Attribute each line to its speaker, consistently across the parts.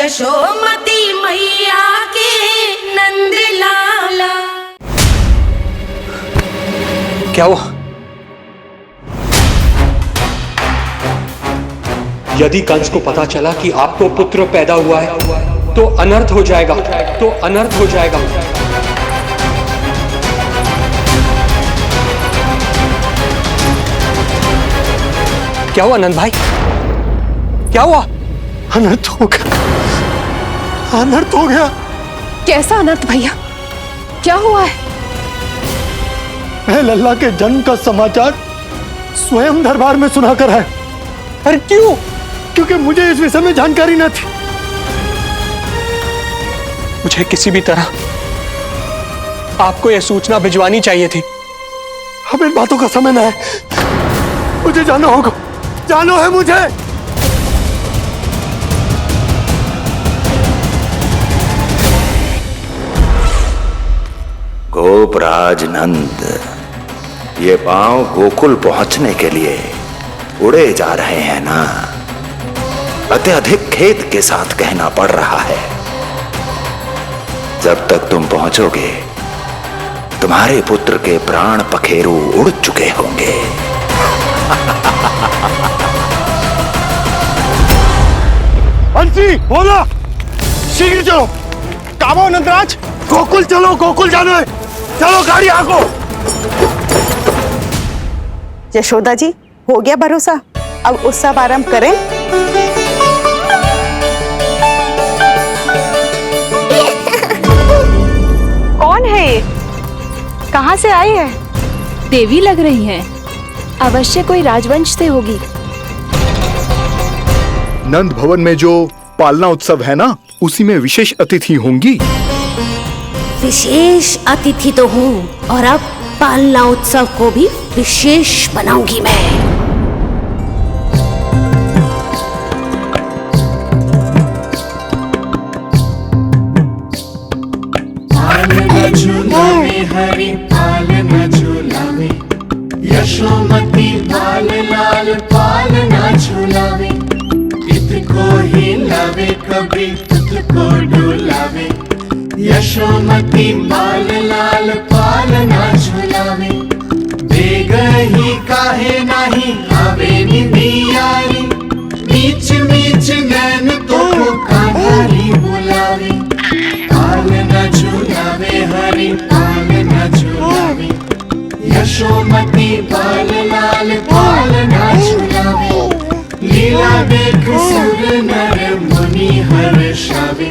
Speaker 1: यशोमती मैया के नंद लाला।
Speaker 2: क्या हुआ? यदि कंस को पता चला कि आपको पुत्र पैदा हुआ है तो अनर्थ हो जाएगा, तो अनर्थ हो जाएगा। क्या हुआ नंद भाई? क्या हुआ?
Speaker 3: अनर्थ हो गया, अनर्थ हो गया।
Speaker 4: कैसा अनर्थ भैया? क्या हुआ है?
Speaker 3: मैं लल्ला के जन्म का समाचार स्वयं दरबार में सुनाकर आया।
Speaker 2: अरे क्यों?
Speaker 3: क्योंकि मुझे इस विषय में जानकारी न थी।
Speaker 2: मुझे किसी भी तरह आपको यह सूचना भिजवानी चाहिए थी।
Speaker 3: अब इन बातों का समय न है, मुझे जाना होगा, जानो है मुझे।
Speaker 5: गोपराज नंद, ये पांव गोकुल पहुंचने के लिए उड़े जा रहे हैं ना, अत्यधिक खेद के साथ कहना पड़ रहा है। जब तक तुम पहुंचोगे तुम्हारे पुत्र के प्राण पखेरु उड़ चुके होंगे।
Speaker 3: बंसी बोला, शीघ्र चलो। काबो नंदराज, गोकुल चलो, गोकुल जानो है। चलो गाड़ी आगो।
Speaker 6: यशोदा जी, हो गया भरोसा, अब उत्सव आरंभ करें।
Speaker 4: कौन है ये? कहाँ से आई है?
Speaker 7: देवी लग रही हैं। अवश्य कोई राजवंश से होगी।
Speaker 8: नंद भवन में जो पालना उत्सव है ना, उसी में विशेष अतिथि होंगी।
Speaker 1: विशेष अतिथि तो हूँ, और अब पालना उत्सव को भी विशेष बनाऊंगी मैं।
Speaker 9: पालना झूलावे हरि पालना झूलावे, यशोमती लाल लाल पालना झूलावे। इत को हिलावे कभी तुत को डुलावे, यशोमती लाल लाल पालना झूलावे। बेग ही काहे नाही आवे निंदियारी, मीच मीच नैन तो कान्हारी बुलावे। पालना झूलावे हरि पालना झूलावे, यशोमती लाल लाल पालना झूलावे। लीला देख सुर नर मुनि हर्षावे,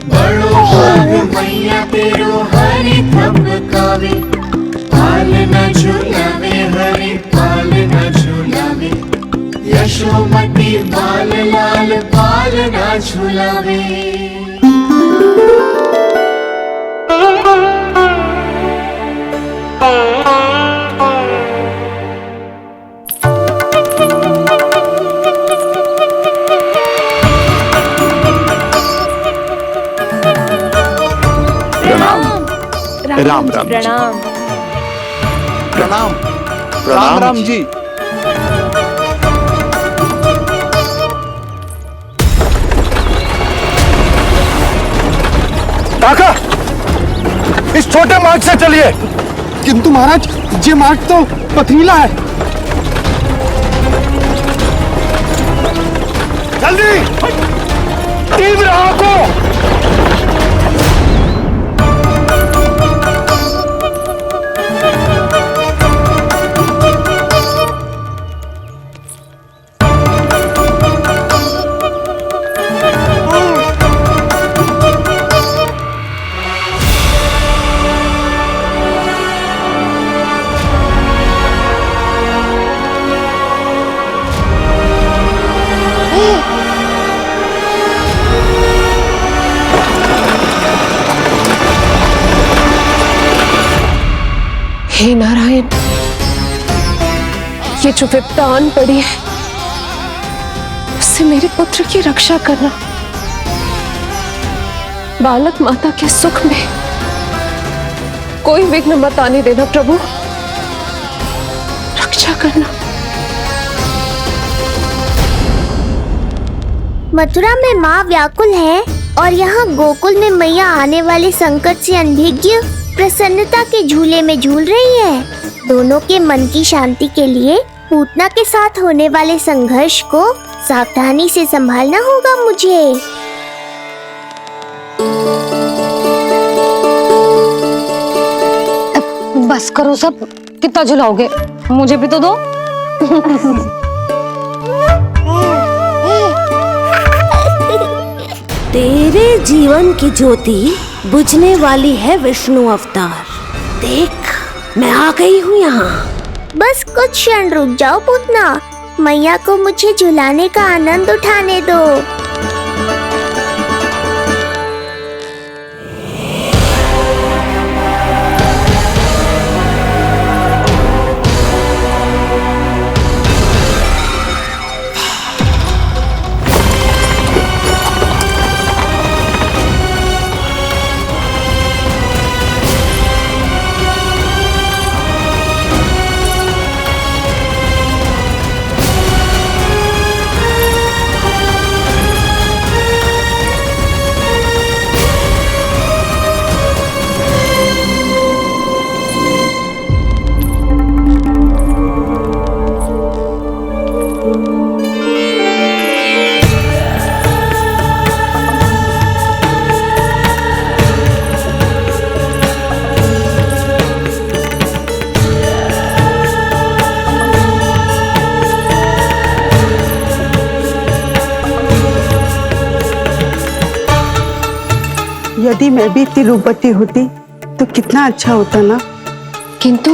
Speaker 9: बड़ो भाग मैया तेरो हरि थपकावे। पालना झूलावे हरि पालना झूलावे, यशोमती लाल लाल पालना झूलावे।
Speaker 8: राम राम
Speaker 7: प्रणाम।
Speaker 8: प्रणाम। राम राम जी।
Speaker 3: काका, इस छोटे मार्ग से चलिए। किंतु महाराज, ये मार्ग तो पथरीला है। जल्दी तीव्र आंखों।
Speaker 4: हे नारायण, ये जो विपदा आन पड़ी है, उससे मेरे पुत्र की रक्षा करना। बालक माता के सुख में कोई विघ्न मत आने देना प्रभु, रक्षा करना।
Speaker 10: मथुरा में माँ व्याकुल है और यहाँ गोकुल में मैया आने वाले संकट से अनभिज्ञ प्रसन्नता के झूले में झूल रही है। दोनों के मन की शांति के लिए पूतना के साथ होने वाले संघर्ष को सावधानी से संभालना होगा मुझे।
Speaker 1: बस करो सब, कितना झुलाओगे, मुझे भी तो दो। तेरे जीवन की ज्योति बुझने वाली है विष्णु अवतार। देख, मैं आ गई हूँ यहाँ।
Speaker 10: बस कुछ क्षण रुक जाओ पूतना, मैया को मुझे झुलाने का आनंद उठाने दो।
Speaker 6: यदि मैं भी इतनी रूपवती होती तो कितना अच्छा होता ना।
Speaker 7: किंतु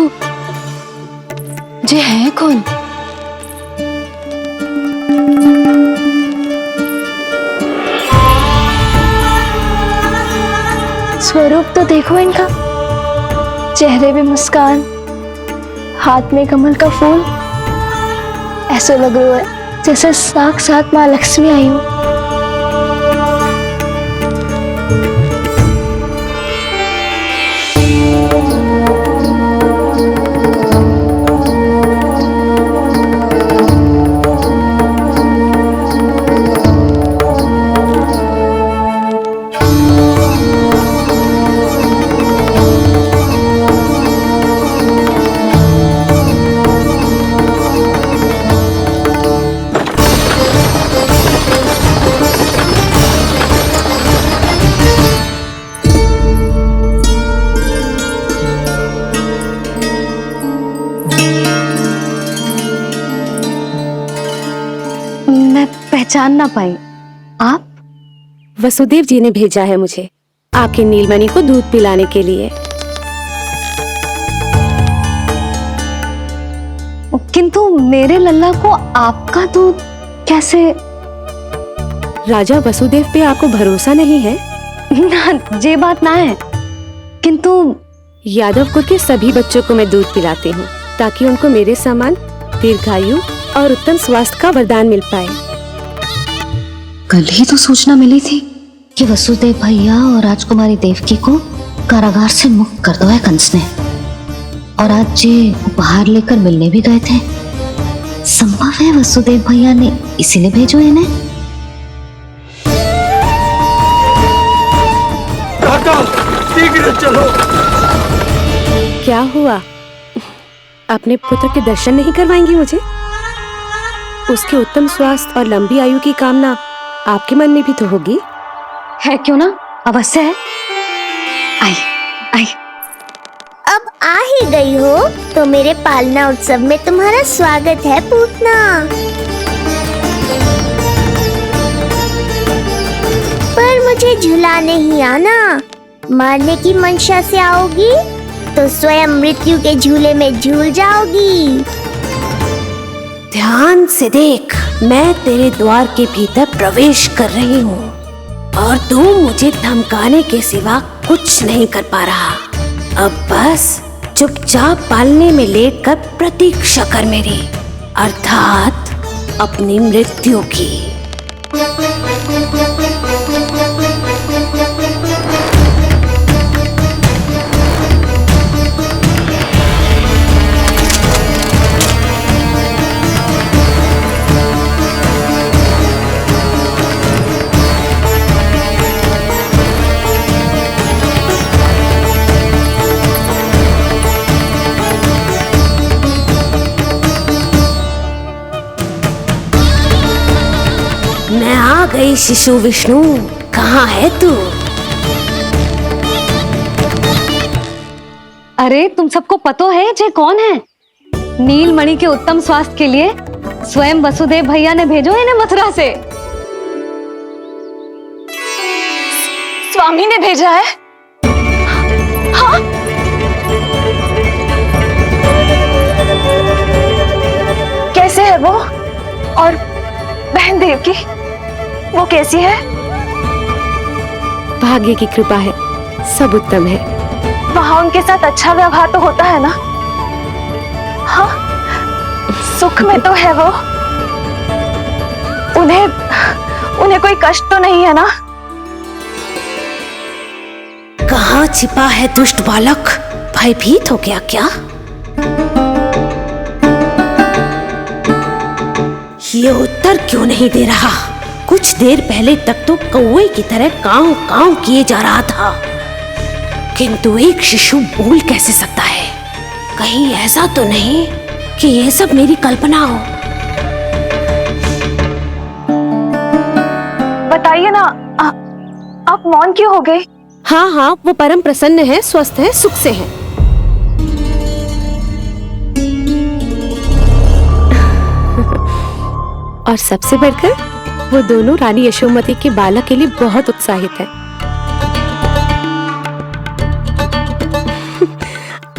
Speaker 7: जे है कौन? स्वरूप तो देखो इनका, चेहरे पे मुस्कान, हाथ में कमल का फूल, ऐसा लग रहा है जैसे साक्षात माँ लक्ष्मी आई हो।
Speaker 1: पहचान ना पाई। आप?
Speaker 4: वसुदेव जी ने भेजा है मुझे आपके नीलमणि को दूध पिलाने के लिए।
Speaker 1: किंतु मेरे लल्ला को आपका दूध कैसे?
Speaker 4: राजा वसुदेव पे आपको भरोसा नहीं है?
Speaker 1: ना, ये बात ना है। किंतु
Speaker 4: यादव कुल के सभी बच्चों को मैं दूध पिलाती हूँ ताकि उनको मेरे समान दीर्घायु और उत्तम स्वास्थ्य का वरदान मिल पाए।
Speaker 1: कल ही तो सूचना मिली थी कि वसुदेव भैया और राजकुमारी देवकी को कारागार से मुक्त कर दो है कंस ने, और आज ये उपहार लेकर मिलने भी गए थे। संभव है वसुदेव भैया ने इसीलिए भेजो इन्हें।
Speaker 3: शीघ्र चलो।
Speaker 4: क्या हुआ? अपने पुत्र के दर्शन नहीं करवाएंगी मुझे? उसके उत्तम स्वास्थ्य और लंबी आयु की कामना आपके मन में भी तो होगी।
Speaker 1: है क्यों ना, अवश्य है। आई आई।
Speaker 10: अब आ ही गई हो तो मेरे पालना उत्सव में तुम्हारा स्वागत है पूतना। पर मुझे झुलाने ही आना, मारने की मंशा से आओगी तो स्वयं मृत्यु के झूले में झूल जाओगी।
Speaker 1: ध्यान से देख, मैं तेरे द्वार के भीतर प्रवेश कर रही हूँ और तू मुझे धमकाने के सिवा कुछ नहीं कर पा रहा। अब बस चुपचाप पालने में लेटकर प्रतीक्षा कर मेरी, अर्थात अपनी मृत्यु की। अरे शिशु विष्णु, कहाँ है तू?
Speaker 11: अरे तुम सबको पता है जे कौन है? नीलमणि के उत्तम स्वास्थ्य के लिए स्वयं वसुदेव भैया ने भेजो इन्हें मथुरा से।
Speaker 7: स्वामी ने भेजा है? हाँ? कैसे है वो? और बहन देवकी, वो कैसी है?
Speaker 4: भाग्य की कृपा है, सब उत्तम है।
Speaker 7: वहाँ उनके साथ अच्छा व्यवहार तो होता है ना? हाँ, सुख में तो है वो। उन्हें कोई कष्ट तो नहीं है ना?
Speaker 1: कहाँ छिपा है दुष्ट बालक? भयभीत हो गया क्या? ये उत्तर क्यों नहीं दे रहा? कुछ देर पहले तक तो कौवे की तरह कांव कांव किए जा रहा था, किंतु एक शिशु बोल कैसे सकता है? कहीं ऐसा तो नहीं कि ये सब मेरी कल्पना हो?
Speaker 7: बताइए ना, आप मौन क्यों हो गए?
Speaker 4: हाँ हाँ, वो परम प्रसन्न है, स्वस्थ है, सुख से है। और सबसे बढ़कर वो दोनों रानी यशोमती के बालक के लिए बहुत उत्साहित है।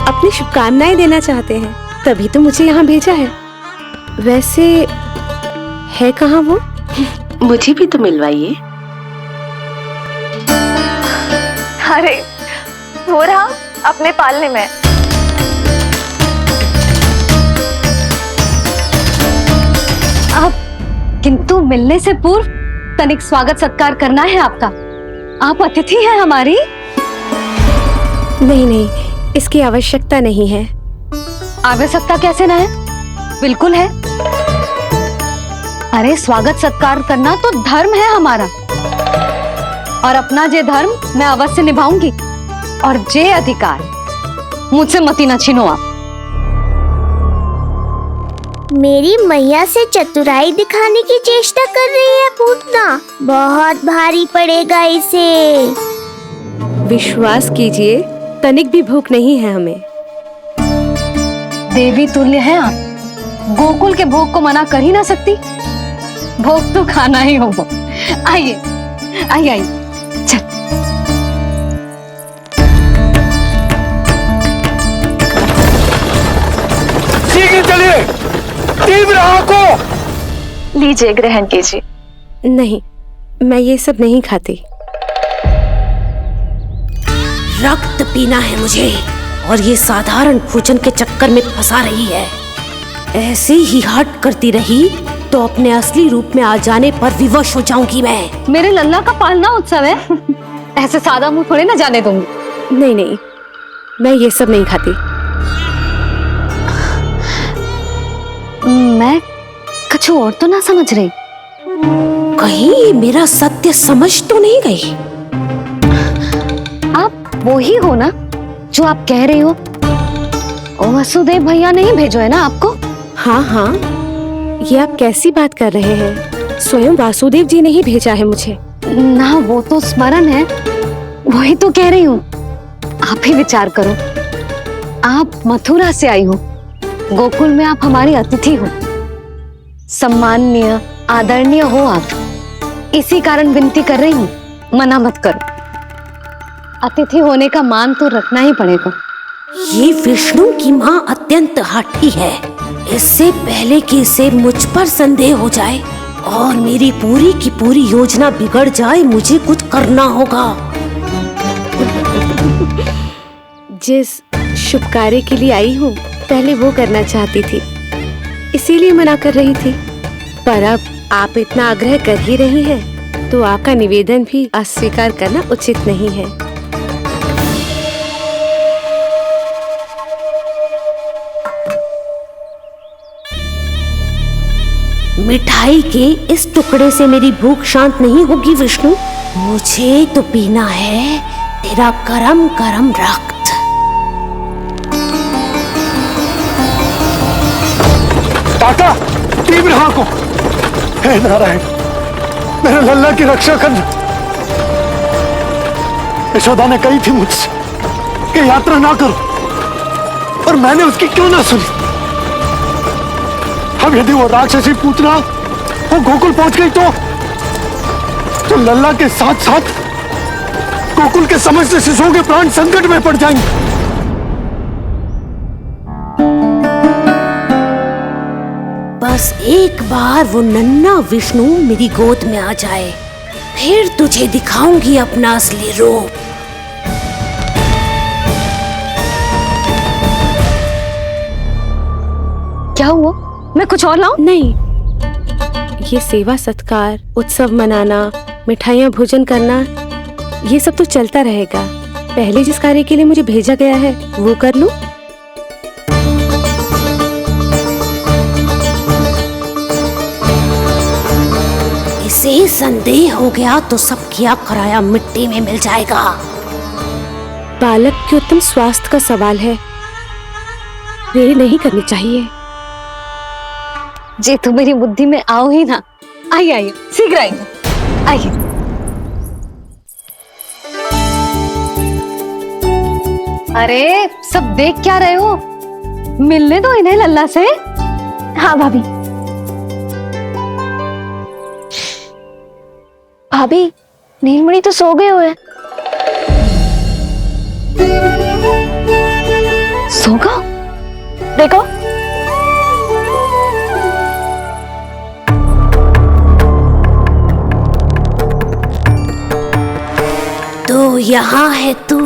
Speaker 4: अपनी शुभकामनाएं देना चाहते हैं, तभी तो मुझे यहाँ भेजा है। वैसे है कहाँ वो?
Speaker 1: मुझे भी तो मिलवाइए।
Speaker 7: अरे वो रहा अपने पालने में।
Speaker 11: किंतु मिलने से पूर्व तनिक स्वागत सत्कार करना है आपका। आप अतिथि हैं हमारी।
Speaker 4: नहीं नहीं, इसकी आवश्यकता नहीं है।
Speaker 11: आवश्यकता कैसे ना है? बिल्कुल है। अरे स्वागत सत्कार करना तो धर्म है हमारा, और अपना जे धर्म मैं अवश्य निभाऊंगी, और जे अधिकार मुझसे मती न छीनो आप।
Speaker 10: मेरी मैया से चतुराई दिखाने की चेष्टा कर रही है पूतना। बहुत भारी पड़ेगा इसे।
Speaker 4: विश्वास कीजिए, तनिक भी भूख नहीं है हमें।
Speaker 11: देवी तुल्य हैं आप, गोकुल के भोग को मना कर ही ना सकती। भोग तो खाना ही होगा। आइए आइए आइए, चल।
Speaker 3: शीघ्र चलिए, तीव्र आंखों।
Speaker 7: लीजिए, ग्रहण कीजिए।
Speaker 4: नहीं, मैं ये सब नहीं खाती।
Speaker 1: रक्त पीना है मुझे, और ये साधारण भोजन के चक्कर में फंसा रही है। ऐसे ही हट करती रही तो अपने असली रूप में आ जाने पर विवश हो जाऊंगी मैं।
Speaker 11: मेरे लल्ला का पालना उत्सव है, ऐसे सादा मुंह थोड़े ना जाने दूंगी।
Speaker 4: नहीं नहीं, मैं ये सब नहीं खाती।
Speaker 11: मैं कुछ और तो ना समझ रही।
Speaker 1: कहीं ये मेरा सत्य समझ तो नहीं गई?
Speaker 11: आप वो ही हो ना जो आप कह रही हो? वसुदेव भैया ने ही भेजो है ना आपको?
Speaker 4: हाँ हाँ, ये आप कैसी बात कर रहे हैं? स्वयं वासुदेव जी ने ही भेजा है मुझे।
Speaker 11: ना, वो तो स्मरण है, वही तो कह रही हूँ। आप ही विचार करो, आप मथुरा से आई हो, गोकुल में आप हमारी अतिथि हो, सम्माननीय आदरणीय हो आप। इसी कारण विनती कर रही हूँ, मना मत करो। अतिथि होने का मान तो रखना ही पड़ेगा।
Speaker 1: ये विष्णु की माँ अत्यंत हठी है। इससे पहले कि इसे मुझ पर संदेह हो जाए और मेरी पूरी की पूरी योजना बिगड़ जाए, मुझे कुछ करना होगा।
Speaker 4: जिस शुभ कार्य के लिए आई हूँ, पहले वो करना चाहती थी, इसीलिए मना कर रही थी। पर अब आप इतना आग्रह कर ही रही हैं, तो आपका निवेदन भी अस्वीकार करना उचित नहीं है।
Speaker 1: मिठाई के इस टुकड़े से मेरी भूख शांत नहीं होगी विष्णु। मुझे तो पीना है तेरा करम करम रक्त।
Speaker 3: काका, तीव्र आंखों। हे नारायण, मेरे लल्ला की रक्षा करना। यशोदा ने कही थी मुझसे कि यात्रा ना करो, और मैंने उसकी क्यों ना सुनी। अब यदि वो राक्षसी पूतना वो गोकुल पहुंच गई तो लल्ला के साथ साथ गोकुल के समस्त शिशुओं के प्राण संकट में पड़ जाएंगे।
Speaker 1: बस एक बार वो नन्हा विष्णु मेरी गोद में आ जाए, फिर तुझे दिखाऊंगी अपना असली रूप।
Speaker 11: क्या हुआ? मैं कुछ और लाऊं?
Speaker 4: नहीं, ये सेवा सत्कार, उत्सव मनाना, मिठाइयाँ भोजन करना, ये सब तो चलता रहेगा। पहले जिस कार्य के लिए मुझे भेजा गया है वो कर लूं।
Speaker 1: इसे संदेह हो गया तो सब किया कराया मिट्टी में मिल जाएगा।
Speaker 4: बालक के उत्तम स्वास्थ्य का सवाल है, देरी नहीं करनी चाहिए।
Speaker 11: जे तो मेरी बुद्धि में आओ ही ना। आइए आइए, शीघ्र आइए, आइए। अरे सब देख क्या रहे हो? मिलने दो इन्हें लल्ला से।
Speaker 7: हाँ भाभी। भाभी, नीलमणि तो सो गए हुए।
Speaker 11: सो गया?
Speaker 7: देखो।
Speaker 1: तो यहाँ है तू।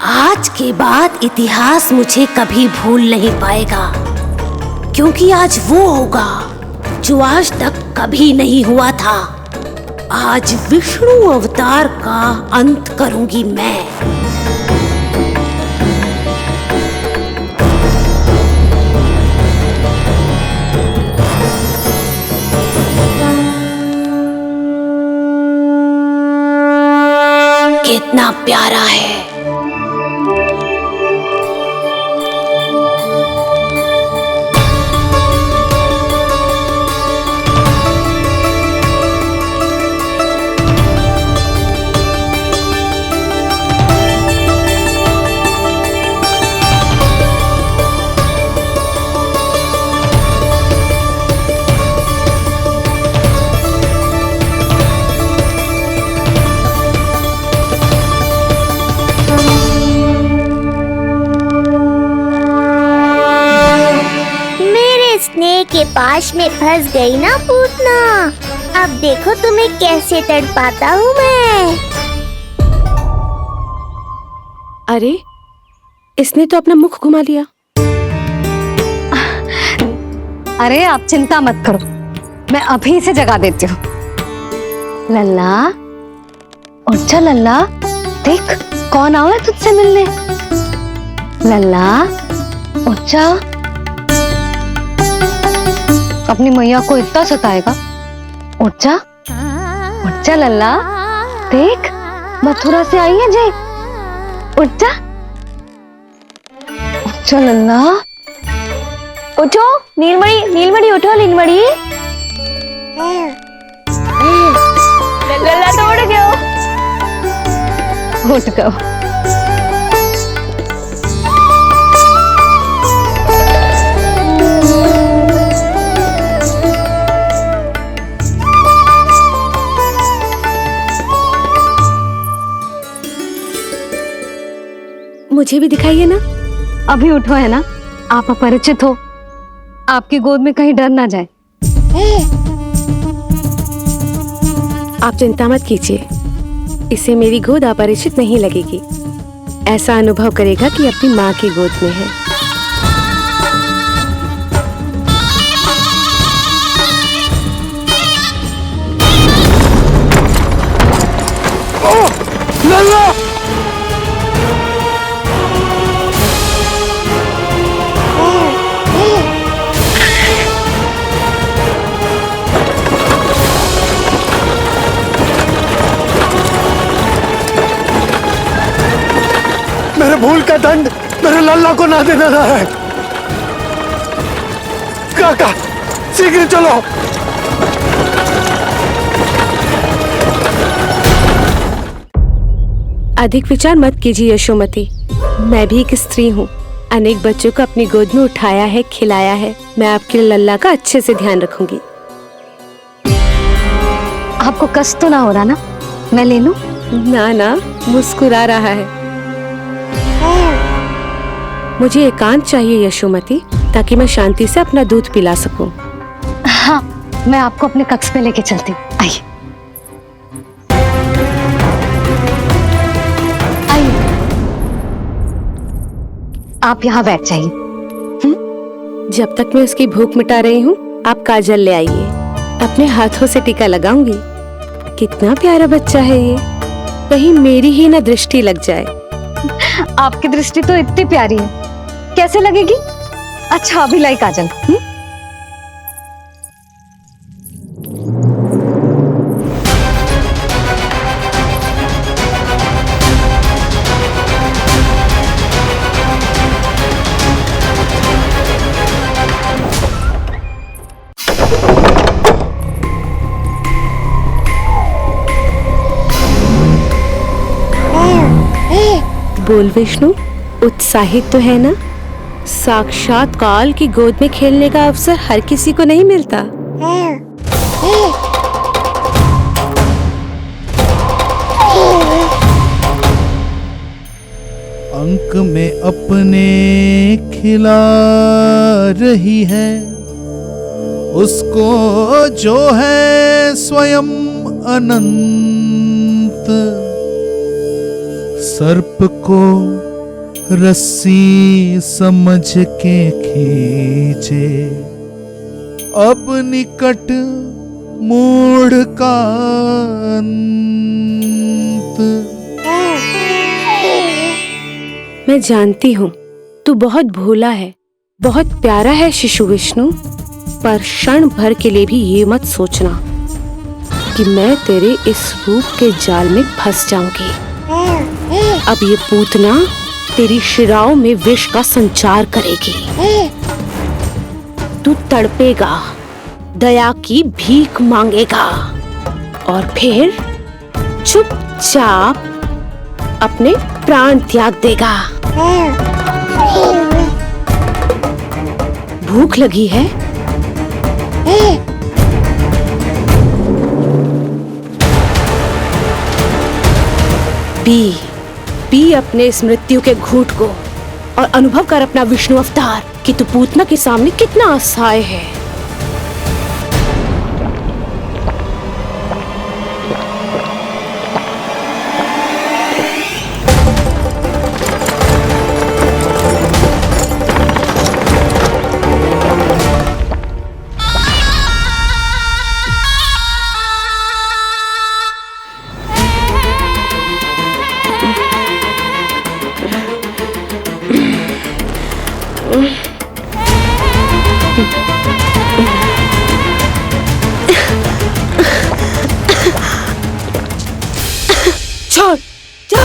Speaker 1: आज के बाद इतिहास मुझे कभी भूल नहीं पाएगा, क्योंकि आज वो होगा जो आज तक कभी नहीं हुआ था। आज विष्णु अवतार का अंत करूंगी मैं। कितना प्यारा है।
Speaker 10: स्नेह के पास में फंस गई ना पूतना। अब देखो तुम्हें कैसे तड़पाता हूँ मैं।
Speaker 4: अरे, इसने तो अपना मुख घुमा लिया।
Speaker 11: अरे आप चिंता मत करो, मैं अभी इसे जगा देती हूँ। लल्ला, उठ जा लल्ला, देख कौन आया है तुझसे मिलने। लल्ला, उठ जा। अपनी मैया को इतना सताएगा? उठ जा लल्ला, देख मथुरा से आई है जय। उठ जा लल्ला।
Speaker 7: उठो नीलमणि, नीलमणि उठो नीलमणि। लल्ला तो उठ गयो।
Speaker 11: उठ गयो।
Speaker 4: मुझे भी दिखाइए ना।
Speaker 11: अभी उठो है ना, आप अपरिचित हो, आपकी गोद में कहीं डर ना जाए।
Speaker 4: आप चिंता मत कीजिए, इसे मेरी गोद अपरिचित नहीं लगेगी। ऐसा अनुभव करेगा कि अपनी माँ की गोद में है।
Speaker 3: लल्ला! मेरे भूल का दंड मेरे लल्ला को ना देना रहा है। काका, शीघ्र चलो।
Speaker 4: अधिक विचार मत कीजिए यशोमती। मैं भी एक स्त्री हूँ, अनेक बच्चों को अपनी गोद में उठाया है, खिलाया है। मैं आपके लल्ला का अच्छे से ध्यान रखूंगी।
Speaker 11: आपको कष्ट तो ना हो रहा ना? मैं ले लूं?
Speaker 4: ना ना, मुस्कुरा रहा है। मुझे एकांत चाहिए यशोमती, ताकि मैं शांति से अपना दूध पिला सकूं।
Speaker 11: हाँ, मैं आपको अपने कक्ष में लेके चलती हूँ। आइए आइए, आप यहाँ बैठ जाइए।
Speaker 4: जब तक मैं उसकी भूख मिटा रही हूँ, आप काजल ले आइए। अपने हाथों से टीका लगाऊंगी। कितना प्यारा बच्चा है ये, कहीं मेरी ही ना दृष्टि लग जाए।
Speaker 11: आपकी दृष्टि तो इतनी प्यारी है, कैसे लगेगी? अच्छा अभी लाई काजल।
Speaker 4: बोल विष्णु, उत्साहित तो है ना? साक्षात काल की गोद में खेलने का अवसर हर किसी को नहीं मिलता।
Speaker 9: अंक में अपने खिला रही है, उसको जो है स्वयं अनंत। सर्प को रस्सी समझ के खींचे, अब निकट मूढ़ का अंत।
Speaker 4: मैं जानती हूँ तू बहुत भोला है, बहुत प्यारा है शिशु विष्णु, पर क्षण भर के लिए भी ये मत सोचना कि मैं तेरे इस रूप के जाल में फंस जाऊंगी। अब ये पूतना तेरी शिराओं में विष का संचार करेगी। तू तड़पेगा, दया की भीख मांगेगा और फिर चुपचाप अपने प्राण त्याग देगा। भूख लगी है? पी अपने इस मृत्यु के घूंट को और अनुभव कर अपना विष्णु अवतार कि तू पूतना के सामने कितना असहाय है। छोड़, जा।